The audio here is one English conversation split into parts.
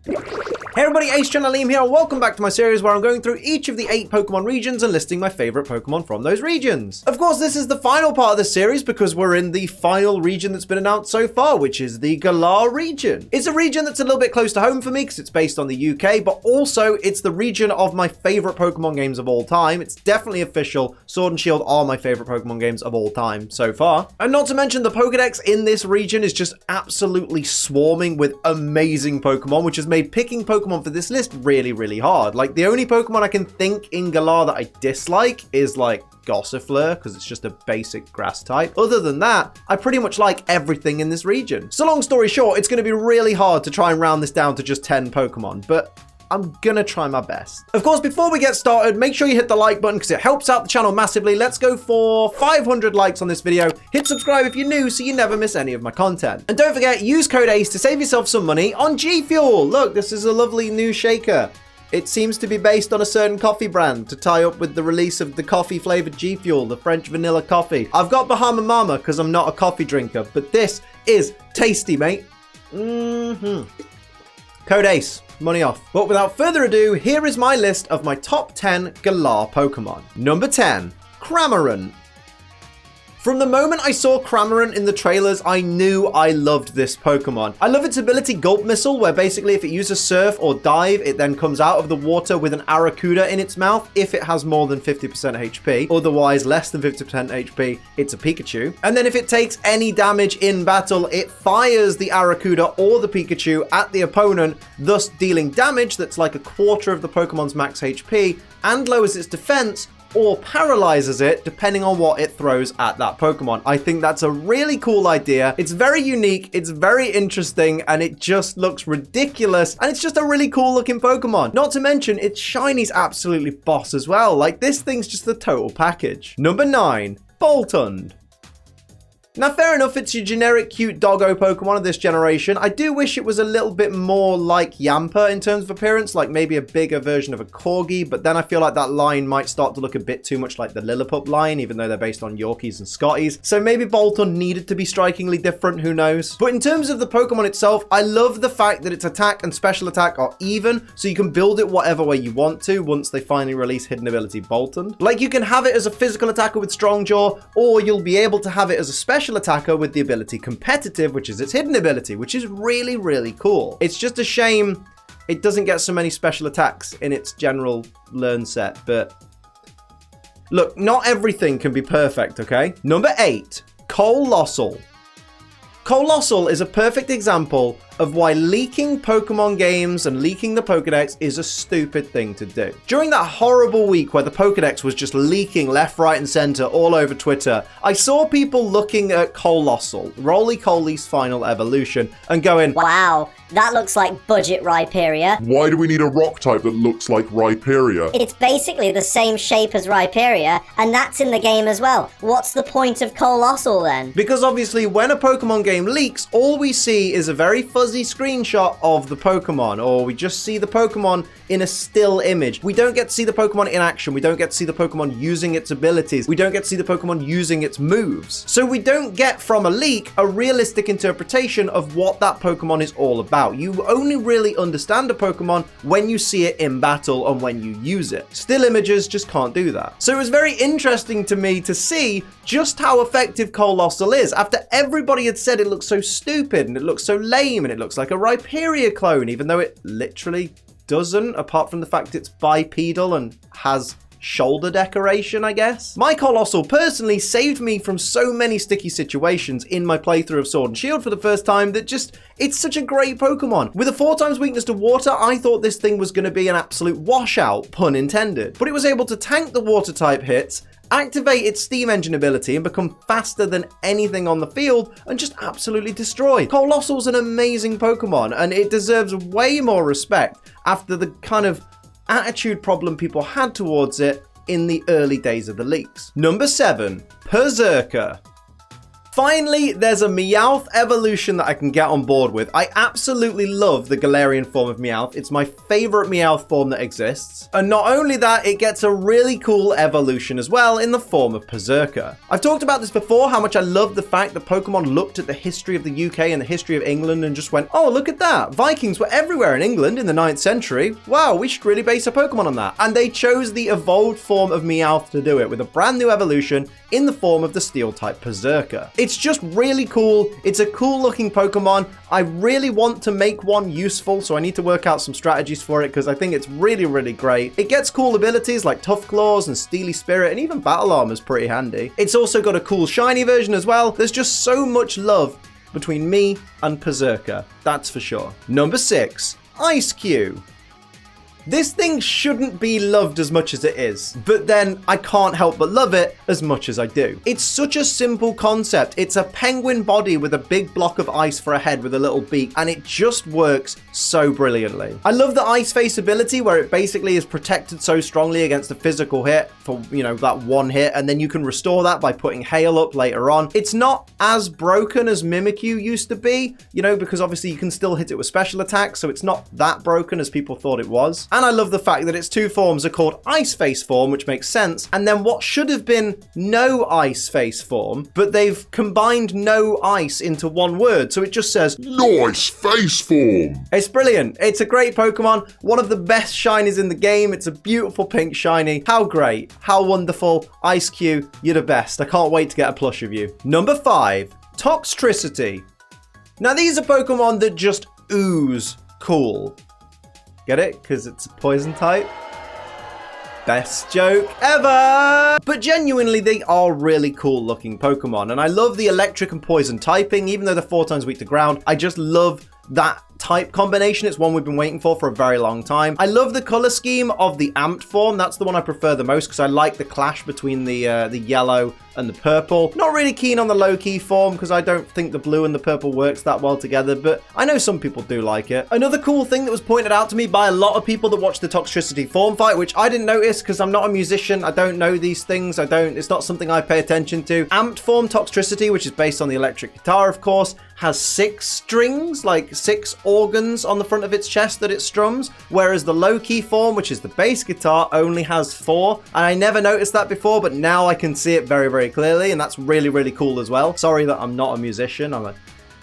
Hey everybody, Ace Channel Liam here, and welcome back to my series where I'm going through each of the 8 Pokemon regions and listing my favorite Pokemon from those regions. Of course, this is the final part of the series because we're in the final region that's been announced so far, which is the Galar region. It's a region that's a little bit close to home for me because it's based on the UK, but also it's the region of my favorite Pokemon games of all time. It's definitely official. Sword and Shield are my favorite Pokemon games of all time so far. And not to mention the Pokedex in this region is just absolutely swarming with amazing Pokemon, which has made picking Pokemon for this list really, really hard. Like, the only Pokemon I can think in Galar that I dislike is like Gossifleur, because it's just a basic grass type. Other than that, I pretty much like everything in this region. So long story short, it's going to be really hard to try and round this down to just 10 Pokemon, but I'm gonna try my best. Of course, before we get started, make sure you hit the like button because it helps out the channel massively. Let's go for 500 likes on this video. Hit subscribe if you're new so you never miss any of my content. And don't forget, use code ACE to save yourself some money on G Fuel. Look, this is a lovely new shaker. It seems to be based on a certain coffee brand to tie up with the release of the coffee flavored G Fuel, the French vanilla coffee. I've got Bahama Mama because I'm not a coffee drinker, but this is tasty, mate. Code ACE. Money off. But without further ado, here is my list of my top 10 Galar Pokemon. Number 10, Cramorant. From the moment I saw Cramorant in the trailers, I knew I loved this Pokemon. I love its ability Gulp Missile, where basically if it uses Surf or Dive, it then comes out of the water with an Arrokuda in its mouth if it has more than 50% HP. Otherwise, less than 50% HP, it's a Pikachu. And then if it takes any damage in battle, it fires the Arrokuda or the Pikachu at the opponent, thus dealing damage that's like a quarter of the Pokemon's max HP and lowers its defense or paralyzes it depending on what it throws at that Pokemon. I think that's a really cool idea. It's very unique, it's very interesting, and it just looks ridiculous, and it's just a really cool looking Pokemon. Not to mention, its shiny's absolutely boss as well. Like, this thing's just the total package. Number 9, Bolton. Now, fair enough, it's your generic cute doggo Pokemon of this generation. I do wish it was a little bit more like Yamper in terms of appearance, like maybe a bigger version of a Corgi, but then I feel like that line might start to look a bit too much like the Lillipup line, even though they're based on Yorkies and Scotties. So maybe Bolton needed to be strikingly different, who knows? But in terms of the Pokemon itself, I love the fact that its attack and special attack are even, so you can build it whatever way you want to once they finally release Hidden Ability Bolton. Like, you can have it as a physical attacker with Strong Jaw, or you'll be able to have it as a special attacker with the ability Competitive, which is its hidden ability, which is really, really cool. It's just a shame it doesn't get so many special attacks in its general learn set, but look, not everything can be perfect, okay? Number 8, Colossal. Colossal is a perfect example of why leaking Pokemon games and leaking the Pokedex is a stupid thing to do. During that horrible week where the Pokedex was just leaking left, right, and center all over Twitter, I saw people looking at Colossal, Roly-Poly's final evolution, and going, wow, that looks like budget Rhyperior. Why do we need a rock type that looks like Rhyperior? It's basically the same shape as Rhyperior, and that's in the game as well. What's the point of Colossal then? Because obviously when a Pokemon game leaks, all we see is a very fuzzy screenshot of the Pokemon, or we just see the Pokemon in a still image. We don't get to see the Pokemon in action. We don't get to see the Pokemon using its abilities. We don't get to see the Pokemon using its moves. So we don't get from a leak a realistic interpretation of what that Pokemon is all about. You only really understand a Pokemon when you see it in battle and when you use it. Still images just can't do that. So it was very interesting to me to see just how effective Colossal is after everybody had said it looks so stupid and it looks so lame and it looks like a Rhyperior clone, even though it literally doesn't, apart from the fact it's bipedal and has shoulder decoration, I guess. My Colossal personally saved me from so many sticky situations in my playthrough of Sword and Shield for the first time that just, it's such a great Pokemon. With a 4x weakness to water, I thought this thing was going to be an absolute washout, pun intended. But it was able to tank the water type hits, activate its steam engine ability and become faster than anything on the field and just absolutely destroy. Colossal's an amazing Pokemon and it deserves way more respect after the kind of attitude problem people had towards it in the early days of the leaks. Number 7, Zurka. Finally, there's a Meowth evolution that I can get on board with. I absolutely love the Galarian form of Meowth. It's my favorite Meowth form that exists. And not only that, it gets a really cool evolution as well in the form of Zurka. I've talked about this before, how much I love the fact that Pokemon looked at the history of the UK and the history of England and just went, oh, look at that. Vikings were everywhere in England in the 9th century. Wow, we should really base a Pokemon on that. And they chose the evolved form of Meowth to do it with a brand new evolution in the form of the Steel-type Zurka. It's just really cool. It's a cool looking Pokemon. I really want to make one useful, so I need to work out some strategies for it because I think it's really, really great. It gets cool abilities like Tough Claws and Steely Spirit, and even Battle Armor's pretty handy. It's also got a cool shiny version as well. There's just so much love between me and Zurka, that's for sure. Number 6, Ice Cube. This thing shouldn't be loved as much as it is, but then I can't help but love it as much as I do. It's such a simple concept. It's a penguin body with a big block of ice for a head with a little beak, and it just works so brilliantly. I love the Ice Face ability where it basically is protected so strongly against a physical hit for, you know, that one hit, and then you can restore that by putting Hail up later on. It's not as broken as Mimikyu used to be, you know, because obviously you can still hit it with special attacks, so it's not that broken as people thought it was. And I love the fact that its two forms are called Ice Face form, which makes sense, and then what should have been No Ice Face form, but they've combined No Ice into one word, so it just says Nice face form. It's brilliant. It's a great Pokemon, one of the best shinies in the game. It's a beautiful pink shiny. How great, how wonderful. Ice Cube, you're the best. I can't wait to get a plush of you. Number 5, Tricity. Now these are Pokemon that just ooze cool. Get it? Because it's a poison type. Best joke ever! But genuinely, they are really cool looking Pokemon. And I love the electric and poison typing, even though they're 4 times weak to ground. I just love that type combination. It's one we've been waiting for a very long time. I love the color scheme of the amped form. That's the one I prefer the most because I like the clash between the yellow and the purple. Not really keen on the low-key form because I don't think the blue and the purple works that well together, but I know some people do like it. Another cool thing that was pointed out to me by a lot of people that watched the Tricity form fight, which I didn't notice because I'm not a musician. I don't know these things. It's not something I pay attention to. Amped form Tricity, which is based on the electric guitar, of course, has 6 strings, like 6 organs on the front of its chest that it strums, whereas the low-key form, which is the bass guitar, only has 4. And I never noticed that before, but now I can see it very, very clearly, and that's really, really cool as well. Sorry that I'm not a musician. I'm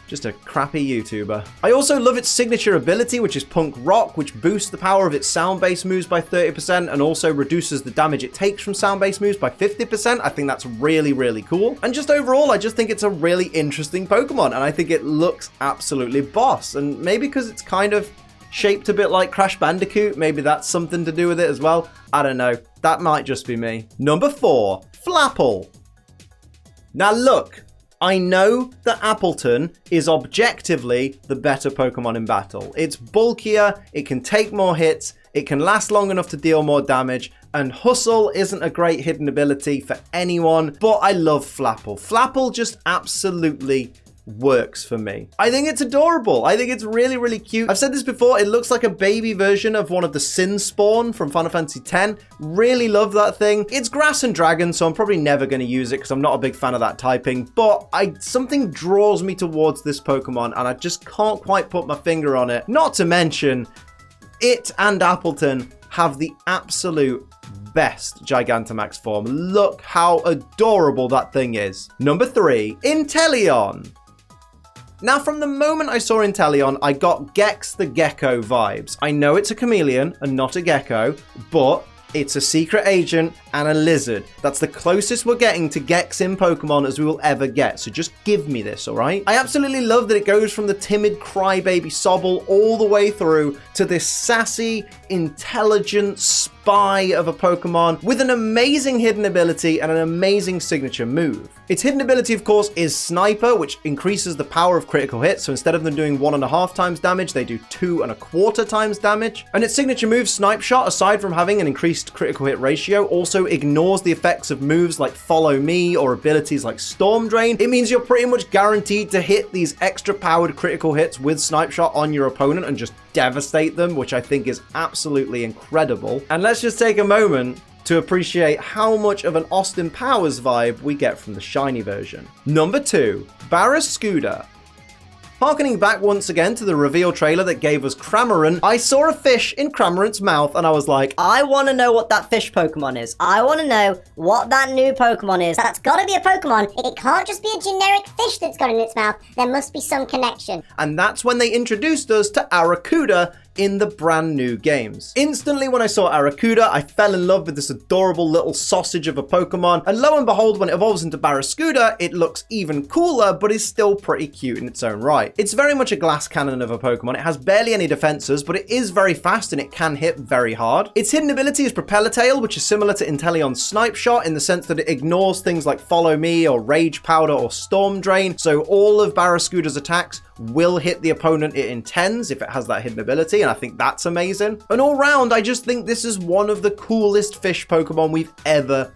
just a crappy YouTuber. I also love its signature ability, which is Punk Rock, which boosts the power of its sound-based moves by 30% and also reduces the damage it takes from sound-based moves by 50%. I think that's really, really cool. And just overall, I just think it's a really interesting Pokemon, and I think it looks absolutely boss. And maybe because it's kind of shaped a bit like Crash Bandicoot, maybe that's something to do with it as well. I don't know. That might just be me. Number 4, Flapple. Now look, I know that Appleton is objectively the better Pokemon in battle. It's bulkier, it can take more hits, it can last long enough to deal more damage, and Hustle isn't a great hidden ability for anyone, but I love Flapple. Flapple just absolutely works for me. I think it's adorable. I think it's really, really cute. I've said this before, it looks like a baby version of one of the Sin Spawn from Final Fantasy X. Really love that thing. It's grass and dragon, so I'm probably never going to use it because I'm not a big fan of that typing, but something draws me towards this Pokemon and I just can't quite put my finger on it. Not to mention, it and Appleton have the absolute best Gigantamax form. Look how adorable that thing is. Number 3, Inteleon. Now, from the moment I saw Inteleon, I got Gex the Gecko vibes. I know it's a chameleon and not a gecko, but it's a secret agent and a lizard. That's the closest we're getting to Gex in Pokemon as we will ever get. So just give me this, all right? I absolutely love that it goes from the timid crybaby Sobble all the way through to this sassy, intelligent spy of a Pokemon with an amazing hidden ability and an amazing signature move. Its hidden ability, of course, is Sniper, which increases the power of critical hits. So instead of them doing 1.5 times damage, they do 2.25 times damage. And its signature move, Snipe Shot, aside from having an increased critical hit ratio, also ignores the effects of moves like Follow Me or abilities like Storm Drain. It means you're pretty much guaranteed to hit these extra powered critical hits with Snipe Shot on your opponent and just devastate them, which I think is absolutely incredible. And let's just take a moment to appreciate how much of an Austin Powers vibe we get from the shiny version. Number 2, Barraskewda. Harkening back once again to the reveal trailer that gave us Cramorant, I saw a fish in Cramorant's mouth and I was like, I want to know what that fish Pokemon is. I want to know what that new Pokemon is. That's got to be a Pokemon. It can't just be a generic fish that's got in its mouth. There must be some connection. And that's when they introduced us to Arrokuda in the brand new games. Instantly when I saw Arrokuda, I fell in love with this adorable little sausage of a Pokemon, and lo and behold, when it evolves into Barraskewda, it looks even cooler, but is still pretty cute in its own right. It's very much a glass cannon of a Pokemon. It has barely any defenses, but it is very fast and it can hit very hard. Its hidden ability is Propeller Tail, which is similar to Inteleon's Snipe Shot in the sense that it ignores things like Follow Me or Rage Powder or Storm Drain, so all of Barraskewda's attacks will hit the opponent it intends if it has that hidden ability, and I think that's amazing. And all round, I just think this is one of the coolest fish Pokemon we've ever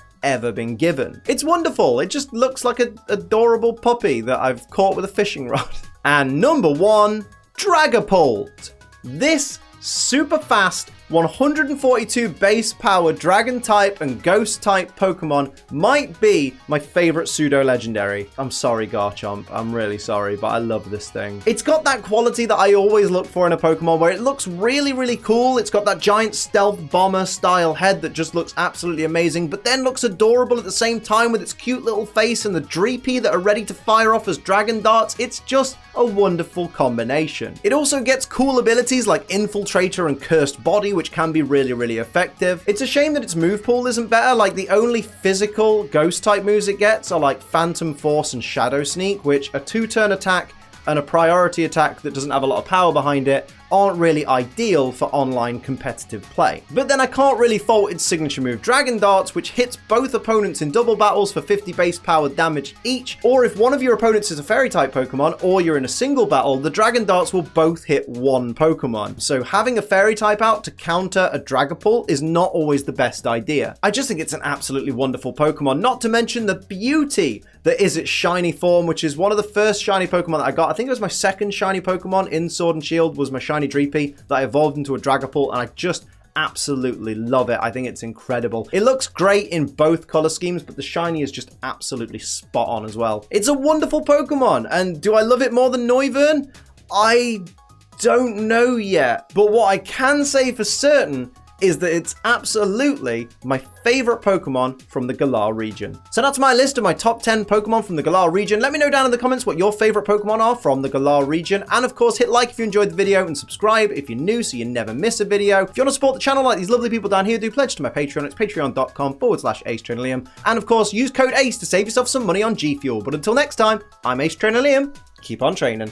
been given. It's wonderful. It just looks like an adorable puppy that I've caught with a fishing rod. And number 1, Dragapult. This super fast 142 base power dragon type and ghost type Pokemon might be my favorite pseudo legendary. I'm sorry, Garchomp. I'm really sorry, but I love this thing. It's got that quality that I always look for in a Pokemon where it looks really, really cool. It's got that giant stealth bomber style head that just looks absolutely amazing, but then looks adorable at the same time with its cute little face and the Dreepy that are ready to fire off as dragon darts. It's just a wonderful combination. It also gets cool abilities like Infiltrator and Cursed Body, which can be really, really effective. It's a shame that its move pool isn't better. Like, the only physical ghost type moves it gets are like Phantom Force and Shadow Sneak, which a 2-turn attack and a priority attack that doesn't have a lot of power behind it aren't really ideal for online competitive play. But then I can't really fault its signature move Dragon Darts, which hits both opponents in double battles for 50 base power damage each, or if one of your opponents is a fairy type Pokemon or you're in a single battle, the Dragon Darts will both hit one Pokemon. So having a fairy type out to counter a Dragapult is not always the best idea. I just think it's an absolutely wonderful Pokemon, not to mention the beauty that is its shiny form, which is one of the first shiny Pokemon that I got. I think it was my second shiny Pokemon in Sword and Shield was my shiny Dreepy that I evolved into a Dragapult, and I just absolutely love it. I think it's incredible. It looks great in both color schemes, but the shiny is just absolutely spot on as well. It's a wonderful Pokemon, and do I love it more than Noivern? I don't know yet, but what I can say for certain is that it's absolutely my favorite Pokemon from the Galar region. So that's my list of my top 10 Pokemon from the Galar region. Let me know down in the comments what your favorite Pokemon are from the Galar region. And of course, hit like if you enjoyed the video and subscribe if you're new so you never miss a video. If you want to support the channel like these lovely people down here, do pledge to my Patreon. It's patreon.com/AceTrainerLiam. And of course, use code ACE to save yourself some money on G Fuel. But until next time, I'm Ace Trainer Liam. Keep on training.